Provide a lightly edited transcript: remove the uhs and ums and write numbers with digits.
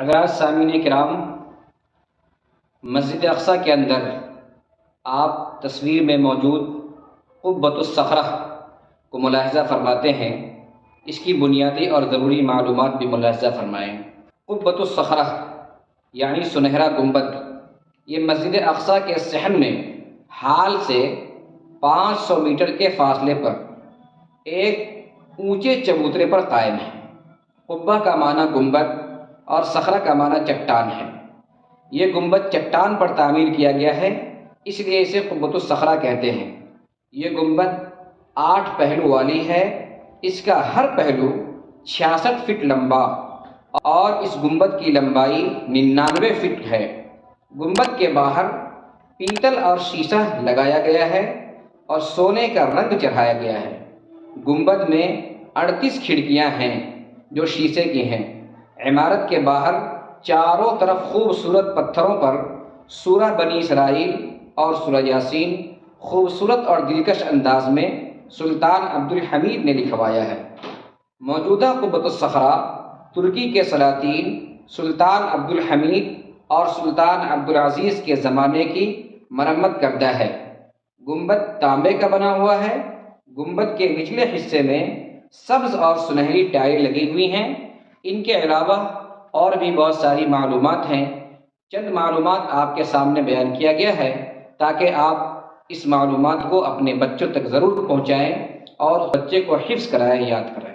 حضرات سامعین کرام، مسجد اقصیٰ کے اندر آپ تصویر میں موجود قبۃ الصخرہ کو ملاحظہ فرماتے ہیں۔ اس کی بنیادی اور ضروری معلومات بھی ملاحظہ فرمائیں۔ قبۃ الصخرہ یعنی سنہرا گنبد، یہ مسجد اقصیٰ کے صحن میں حال سے 500 میٹر کے فاصلے پر ایک اونچے چبوترے پر قائم ہے۔ قبہ کا معنی گنبد اور صخرہ کا معنی چٹان ہے۔ یہ گنبد چٹان پر تعمیر کیا گیا ہے، اس لیے اسے قبۃ الصخرہ کہتے ہیں۔ یہ گنبد 8 پہلو والی ہے۔ اس کا ہر پہلو 66 فٹ لمبا اور اس گنبد کی لمبائی 99 فٹ ہے۔ گنبد کے باہر پیتل اور شیشہ لگایا گیا ہے اور سونے کا رنگ چڑھایا گیا ہے۔ گنبد میں 38 کھڑکیاں ہیں جو شیشے کی ہیں۔ عمارت کے باہر چاروں طرف خوبصورت پتھروں پر سورہ بنی اسرائیل اور سورہ یاسین خوبصورت اور دلکش انداز میں سلطان عبدالحمید نے لکھوایا ہے۔ موجودہ قبۃ الصخرہ ترکی کے سلاطین سلطان عبدالحمید اور سلطان عبدالعزیز کے زمانے کی مرمت کردہ ہے۔ گنبد تانبے کا بنا ہوا ہے۔ گنبد کے نچلے حصے میں سبز اور سنہری ٹائل لگی ہوئی ہیں۔ ان کے علاوہ اور بھی بہت ساری معلومات ہیں۔ چند معلومات آپ کے سامنے بیان کیا گیا ہے تاکہ آپ اس معلومات کو اپنے بچوں تک ضرور پہنچائیں اور بچے کو حفظ کرائیں، یاد کرائیں۔